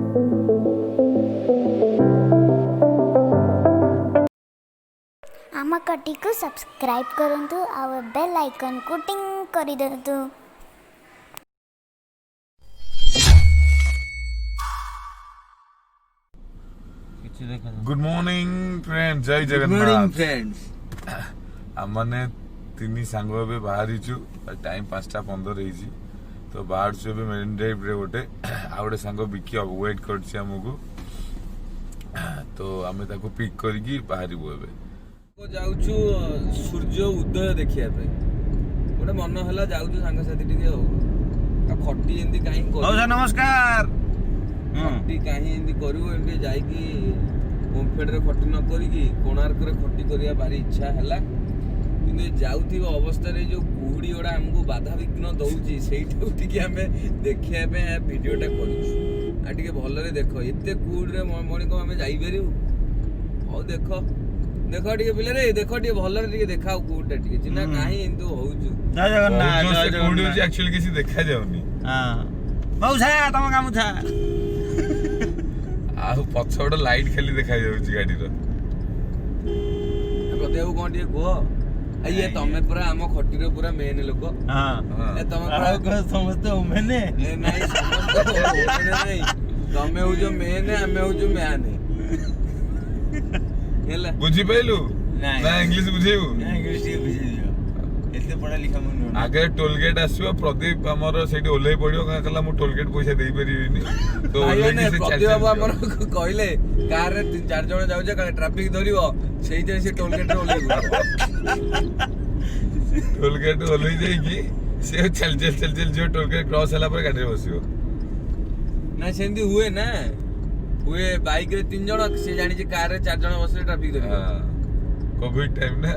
आम कटी को सब्सक्राइब करंतु और बेल आइकन को टिंग कर दिंतु। गुड मॉर्निंग फ्रेंड्स, जय जगन्नाथ। Good morning friends. आमने तीन सांग ए बाहरी टाइम 5:15 रही तो बाहर मेरीन ड्राइव रे गोटे आ गए सांग बिकी वेट करमको तो आम पिक करके बाहर जाऊछु सूर्य उदय देखिया पे गोटे मन है जाऊछु सांगसाथी टिके खटी एंती काहे कर नमस्कार खटी काहे एंती करू एंती जाईकी ओमफेड रे खटी न करिकी कोणार्क रे खटी करिया भारी इच्छा हैला किंतु जाउथि अवस्था रे जो कुहुडी ओडा हमको बाधा विघ्न दउची सेइठो टिके हमें देखिया पे वीडियोटा करूछु आ टिके भल रे देखो एते कुहुडी रे मणी को हमें जाई परिउ औ देखो देखो टिके पिले रे देखो टिके भल रे टिके देखाओ कुहुडा टिके चिना काहे एंतो होउछु। जय जगन्नाथ। जय जगन्नाथ। एक्चुअली किसी देखा जाउनी हां मौसा तम गामुछा आ पछ गोटे लाइट खाली देखा जाउची गाड़ी रो कतेउ कोन टिके को ये तमे पूरा हम खटी रे पूरा मेन लोक। हां ए तमे पूरा समझते हो मैंने ए नहीं समझते हो नहीं तमे हो जो मेन है हमें हो जो मैन है हेला बुझी पैलु नहीं ना इंग्लिश बुझेबु इंग्लिश बुझी दियो एते पढ़ा लिखा मन आगे टोल गेट आसो प्रदीप हमर सेठी ओल्हे पड़ियो का कहला मु टोल गेट पैसा देई परिबिनी तो ओल्हे ने से प्रदीप बाबू हमर कहले कार रे 3-4 जण जाउ जे काले ट्रैफिक धरिबो सेही जे से टोल गेट रे ओल्हे टोल गेट ओल्हे जाई की से चल जो टोल गेट क्रॉस होला पर गाड़ी बसियो ना सेंदी हुए ना हुए बाइक रे 3 जण से जानि जे कार रे 4 जण बसले ट्रैफिक धरिबो। हां कोविड टाइम ना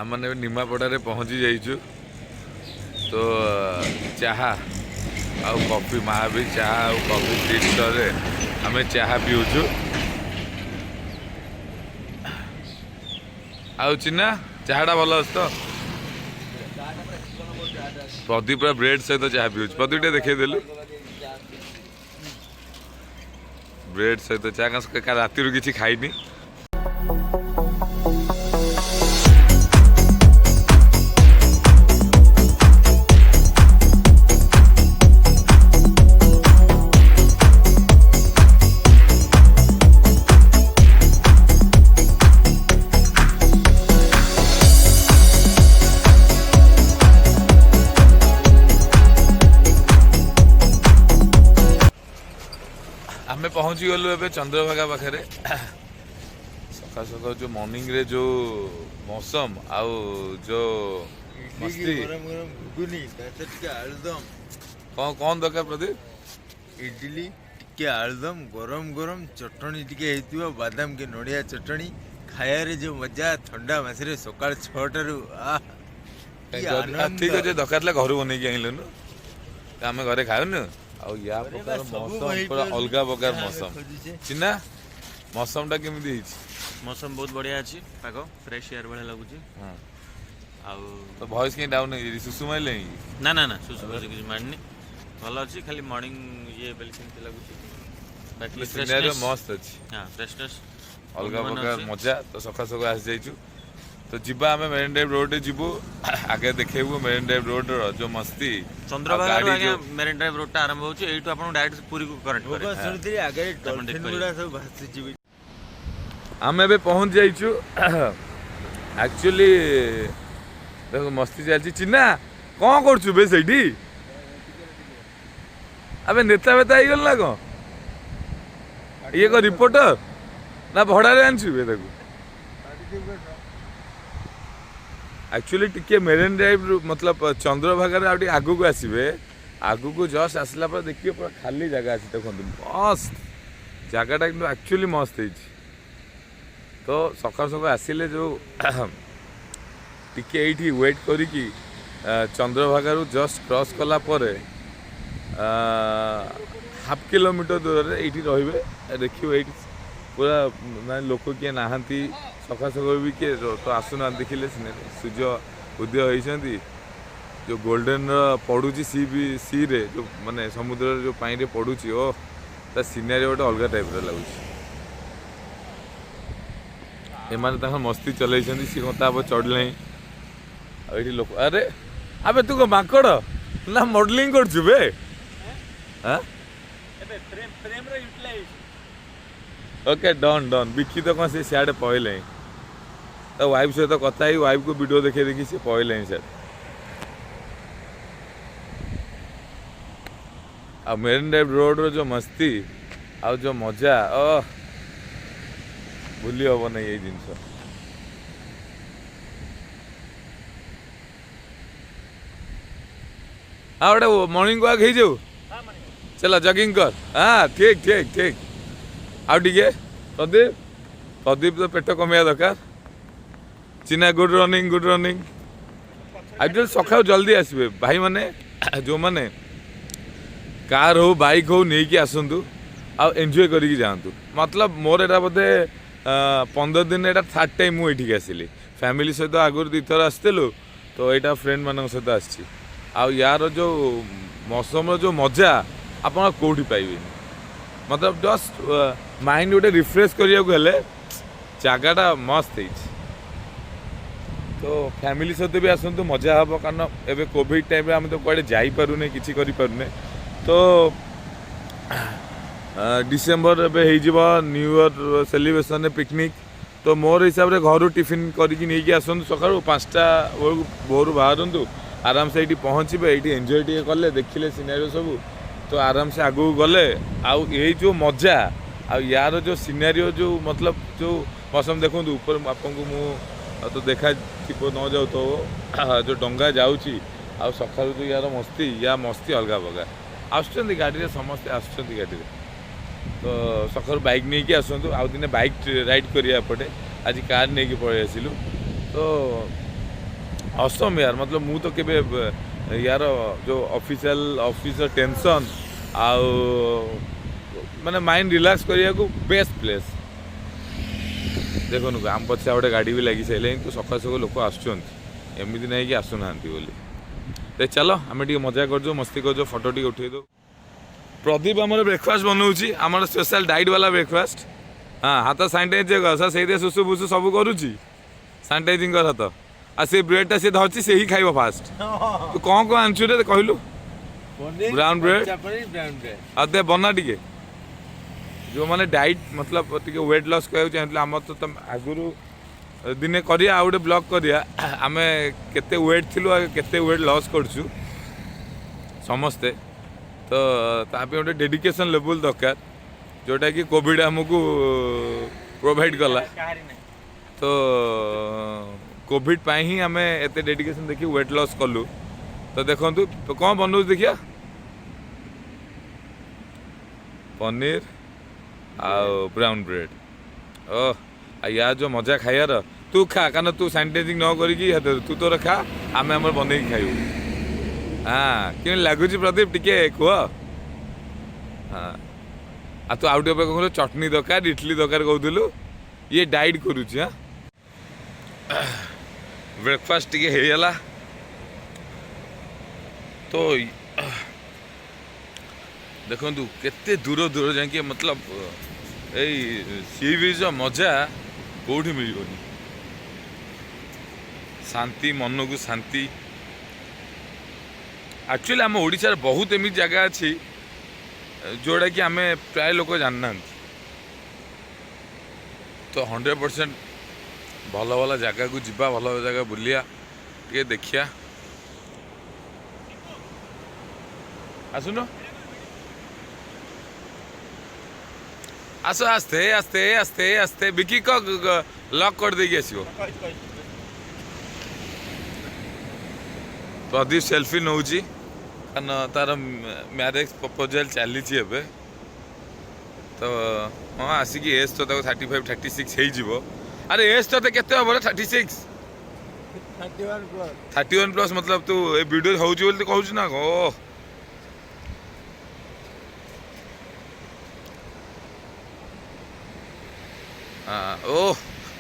आमने निमापड़ा पहुँची जाइचु तो चाहा आउ कॉफी महावीर चाहा आउ कॉफी टी स्टॉल रे आम चाहा पीऊचु आउ चिन्ना चाहाटा भल अच्छे तो प्रदीप पूरा ब्रेड सहित चाहा पीऊँ प्रदीप देखे देलु ब्रेड सहित चाहा राति किसी खाइनी आमे पहुँची गलु ए चंद्रभागा पाखे सका सका जो मॉर्निंग रे जो मौसम आउ जो मस्ती कौन कौन दरकार प्रदीप इडली टिके आलुदम गरम गरम चटनी टिके हेतिबो बादाम के नड़िया चटनी खाया रे जो मजा ठंडा मासरे सकाळ 6 रु ठीक अच्छे दरकार घर बन आइलु आम घरे खाऊन आ या प्रकार मौसम पूरा अलग प्रकार मौसम चिन्ना मौसम टा केमिति मौसम बहुत बढ़िया अच्छी पाग फ्रेश एयर भाई लगुच। हां आ तो वॉइस के डाउन है सुसु माइले ना ना ना सुसु कुछ मारनी भल अच्छी खाली मॉर्निंग ये बेल सेमती लगुच बाकी फ्रेशनेस मस्त अच्छी। हां फ्रेशनेस अलग प्रकार मजा तो सका सका आस जाइछु तो जीवा आम मेरीन ड्राइव रोड जीवु आगे देखेबु मेरीन ड्राइव रोड जो मस्ती चंद्रभागा आगे मेरीन ड्राइव रोड आरंभ होची एठू आपन डायरेक्ट पूरी को कनेक्ट करे सुनती आगे डॉल्फिन गुडा सब भासुची आम एबे पहुंच जाइछु एक्चुअली देखो मस्ती चलची चिन्ना कौन करछु बे सेठी अबे नेता बेता आई गल ना को ये को रिपोर्टर ना भड़ा रे आनछु बे देखो एक्चुअली टिके मेरीन ड्राइव मतलब चंद्रभागा आगू को आसबे आगू को जस्ट आसला पर देखिए पूरा खाली जगह अच्छी देखो मस्त जगटा कि एक्चुअली मस्त है। तो सकाल सकाल आसिले जो टिके ये वेट करी चंद्रभागा जस्ट क्रॉस कला परे हाफ किलोमीटर दूर में ये रे देखिए ये पूरा मैं लोक किए नहांती सकाल सकाल भी किए तो आसुना देखिले सूर्य उदय होती जो गोल्डन पड़ुची सी रे जो माने समुद्र जो पानी रे पड़ुची ओ ता सीनारी गोटे अलग टाइप लगुच एमाने मस्ती चलई सी कता चढ़ले ये लोक अरे अबे तू को माकड़ ना मॉडलिंग कर ओके डन डन बिकी तो कौन से सियाड़े पहले तो वाइफ सहित कथा ही वाइफ को वीडियो देखे देखी सी पहले सियाड़े आ मेरिन ड्राइव रोड रो जो मस्ती आ जो मजा भूली हम ना ये जिनस हाँ गोटे मॉर्निंग वॉक हो जाऊ चलो जगिंग कर हाँ ठीक ठीक ठीक आउ टे प्रदीप प्रदीप तो पेट कमिया दरकार चिना गुड रनिंग एक्चुअली सका जल्दी आसबे भाई माने जो माने कार हो बाइक हो नहीं कि आसतु आ एंजॉय करके जातु मतलब मोर एटा बोधे 15 दिन एटा थर्ड टाइम मुझे आसिली फैमिली सहित आगुरी 2 थर आसलु तो यहाँ फ्रेंड मान सहित आसी यार जो मौसम जो मजा आप कौटी पाइबे मतलब जस्ट माइंड गोटे रिफ्रेश करने जगटा मस्त है तो फैमिली सहित भी आसतु मजा हम कारण एवं कोविड टाइम आम तो कड़े जापे कि तो December new year celebration picnic तो मोर हिसाब से घर टिफिन करके नहीं आसतु सका 5टा भोर बाहर आराम से ये पहुँचे ये एंजॉय टे कले देखिले सीनारी सब तो आराम से आगू गले आई जो मजा आ यार जो सीनारी जो मतलब जो मौसम देखो ऊपर आपको मु तो देखा न जाऊ तो जो डंगा जाऊँगी आ सका जो यार मस्ती या मस्ती अलग प्रकार आसुँच गाड़ी समस्ते आसुँच गाड़ी तो सकाल बाइक नहीं कि आसतु आउ दिने बाइक राइड करिया पड़े आज कार नहीं कि पड़े आसिलु तो असम यार मतलब मु तो केबे यार जो ऑफिसर टेंशन आउ माने माइंड रिलैक्स करिया को बेस्ट प्लेस देखो आम पछा गोटे गाड़ी भी लगी सारे तो सका सका लोक आमती नहीं कि आसुना बोली तो चलो आम टे मजा कर मस्ती कर फोटो टी उठे दो प्रदीप आम ब्रेकफास्ट बनाऊँगी आम स्पेशल डाइट वाला ब्रेकफास्ट हाँ हाथ सानिटाइज से सुसु फुसु सब करुच्ची सानिटाइजिंग कर हाथ आ से ब्रेडटा सी धरची से ही खाइब फास्ट तू कौन कौन आनचु रे कहलु ब्राउन ब्रेड आ दे बना टिके जो माने डाइट मतलब टिके वेट लॉस कहू चाहतले हम तो आगुरु दिने करिया आ गोटे ब्लॉग करिया आमे केते वेट थिलु आ केते वेट लॉस करछु समस्ते तो तापे गोटे डेडिकेशन लेवल दरकार जोटा कि कोविड हमको प्रोवाइड कला तो कोविड पाई ही आम एत डेडिकेशन देखी वेट लॉस कलु तो देखु तो कौन बनऊ देखिया पनीर आ ब्राउन ब्रेड ओह या जो मजा खाइयार तू खा कारण तू सानिटाइजिंग न करी तू तोर खा आम आम बन खाइबू हाँ कि लगुच प्रदीप टिके कह हाँ आ तू आउट कह चटनी दरकार इडली दरकार कहलु ये डाइट करुच्ची हाँ ब्रेकफास्ट टिके हेला तो देखु केते दूर दूर जाके मतलब यही सी बीच मजा कौटी मिलनी शांति मन को शांति एक्चुअली आम ओडिशार बहुत एमती जगह अच्छी जोड़ा कि आम प्राय लोक जानना तो 100% भल भल जगह को जीवा भल जगह बुलिया टे देखिया आसुन आस आस्ते आस्ते आस्ते आस्ते बिकी को लॉक कर देगी आसो प्रदीप सेल्फी नौची कारण तार मैरेज प्रपोजल चली तो तो हाँ आसिकी एज तो 35 36 ହେଇଯିବ अरे एज तो केते हबो 36 31 प्लस मतलब तू ए वीडियो होउची बोली कहउछ ना ओ ओ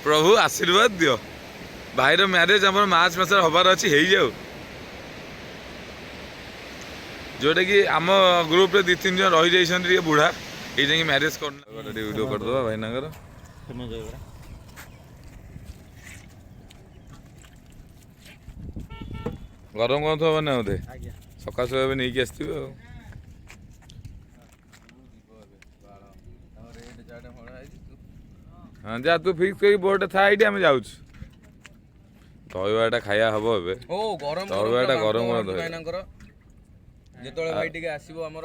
प्रभु आशीर्वाद दियो भाईर मैरिज हमर मार्च मास हबार अछि हेई जाऊ जोटा कि आम ग्रुप रे 2-3 जन रही जाइछन रे बुढ़ा ए जाई मैरिज करना वीडियो कर दो भाई नगर गरम कौन थो बना होते सका सब नहीं की आसथिबे हाँ जा तू फिक्स करी बोर्ड था आईडी हम जाउछ दहीबाटा खाया हबो एबे ओ गरम दहीबाटा गरम दही भाईनांकर जेतळे भाई टिके आसीबो हमर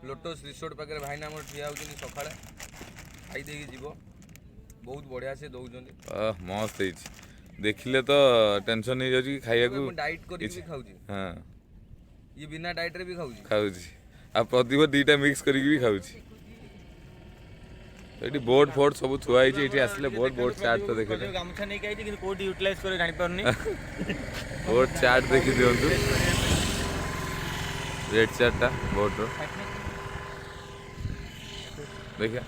लोटस रिसोर्ट पाखे भाईना हमर ठिया होउछनी सखाळे खाई देकी जीवो बहुत बढ़िया से दउछनी मस्त है देखिले तो टेंशन नहीं जाउची खाइया को डाइट करी भी खाउची हां ये बिना डाइट रे भी खाउची खाउची आ प्रदीप दीटा मिक्स करी भी खाउची एटी बोर्ड फोर्ड सब थुआ है एटी आसले बोर्ड चार्ट तो देखे गामछा नहीं काई कि कोड यूटिलाइज करे जानि परनी बोर्ड चार्ट देखि दियंतु रेड चार्टटा बोर्ड रो देखा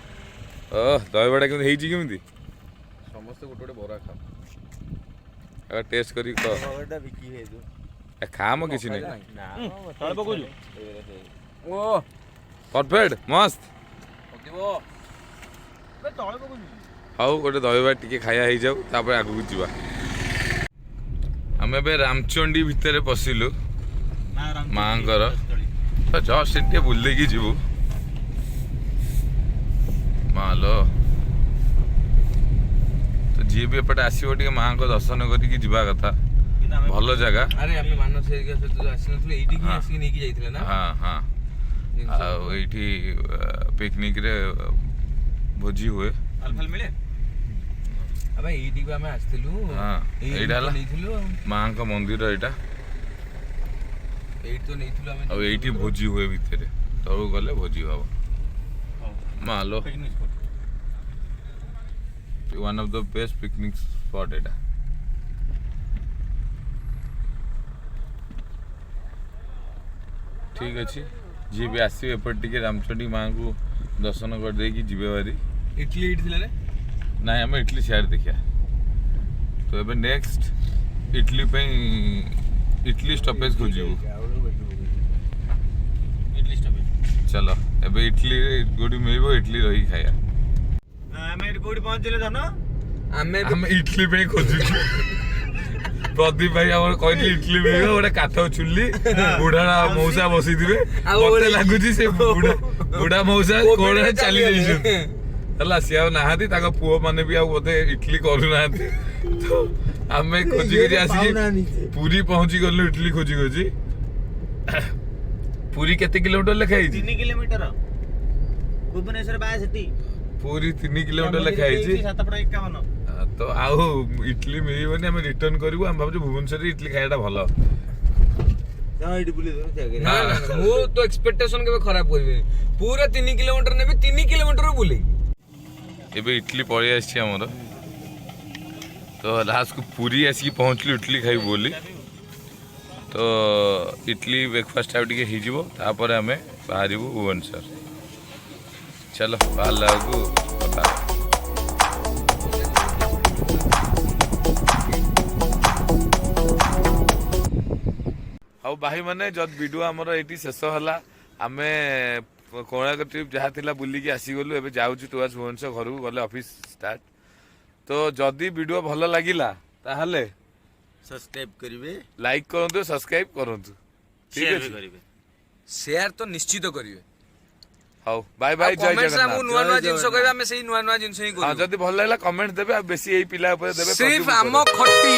दहीबड़ा केमती हेइची केमती समस्त गोटे गोटे बरा खा अगर टेस्ट करी कह बड़ा बिकी हे जो खाम किसी नहीं ना तळ पकोजु ओ परफेक्ट मस्त ओकेबो बे तळ पकोजु हाउ गोटे दहीबड़ा टिके खाया हेइ जाऊ तापर आगु जीवा हमें बे रामचंडी भितर पसिलु मांकर तो जस्ट एटे बुल देकी जीवु मालो तो जी भी एपटे आसीबो टिके मां को दर्शन करिकी जीवा कथा भल जगह अरे हमें मानस एरिया से तो आसी नथले एठी की आसी नेकी जाइथिले ना हाँ हाँ आ एठी पिकनिक रे भोजी हुए अल्फल मिले अबे एठी को हमें आस्थिलु हाँ एइडा हला नेथिलु मां को मंदिर एटा एठी तो नेथिलु हमें अब एठी भोजी हुए भितरे तळु गले भोजी हबो मालो picnic spot one of the best picnic spot एटा ठीक अच्छे जी भी आसवे एपट टिके रामचंडी मां को दर्शन कर देकी जीवे बारी इडली थिले रे ना हम इटली सियार देखिया तो एबे नेक्स्ट इटली पे इटली स्टॉपेज खोजिबो इडली स्टॉपेज चलो एबे इटली गोडी मिलबो इटली रही खाया ଆମେ ଏଠି କୋଉଠି ପହଞ୍ଚିଲେ ଧନ हम इटली पे खोजु प्रदीप भाई हमर कहली इटली मिलबो गोटे काठ चुल्ली बुढ़ा मौसा बसी दिबे मते लागुची से बुढ़ा मौसा कोड़े चली जाइछन हला सिया नाहाती ताका पुओ माने भी आ बोते इटली करू नाहाती तो हमें खोजी खोजी आसी पूरी पहुंची गलु इटली खोजी खोजी पूरी केते किलोमीटर लिखाई 3 किलोमीटर भुवनेश्वर बाय सिटी पूरी 3 किलोमीटर लिखाई 751 तो आउ इटली मिलबनी हम रिटर्न करबो हम भाबु भुवनेश्वर इटली खाइटा भलो जा एठी बुली दो जागे ना मु तो एक्सपेक्टेशन के खराब करबे पूरा 3 किलोमीटर ने भी 3 किलोमीटर बुले एबे इटली पड़े आसी हमर तो लास्ट को पूरी आसी पहुंचली इटली खाई बोली तो इटली ब्रेकफास्ट आउ टिके हिजिबो तापर हमें बाहरिबो भुवनेश्वर चलो बाहर लागू पता हाउ भाई माने जद वीडियो हमर एटी शेष हला हमें कोणार्क ट्रिप जहाँ थिला बुली की आसी गलु एबे जाउछु टुवर्ड्स भुवनेश्वर घर को गले ऑफिस स्टार्ट तो जदी वीडियो भल लागिला ताहले सब्सक्राइब करिवे लाइक करंतु सब्सक्राइब करंतु शेयर भी करिवे शेयर तो निश्चित करिवे हाउ बाय बाय जय कमेंट्स जगन्नाथ हम नुआ नुआ जिंस कहबे हम सेही नुआ नुआ जिंस ही हां करू जदी भल लागला कमेंट देबे आ बेसी एई पिला ऊपर देबे सिर्फ आम खट्टी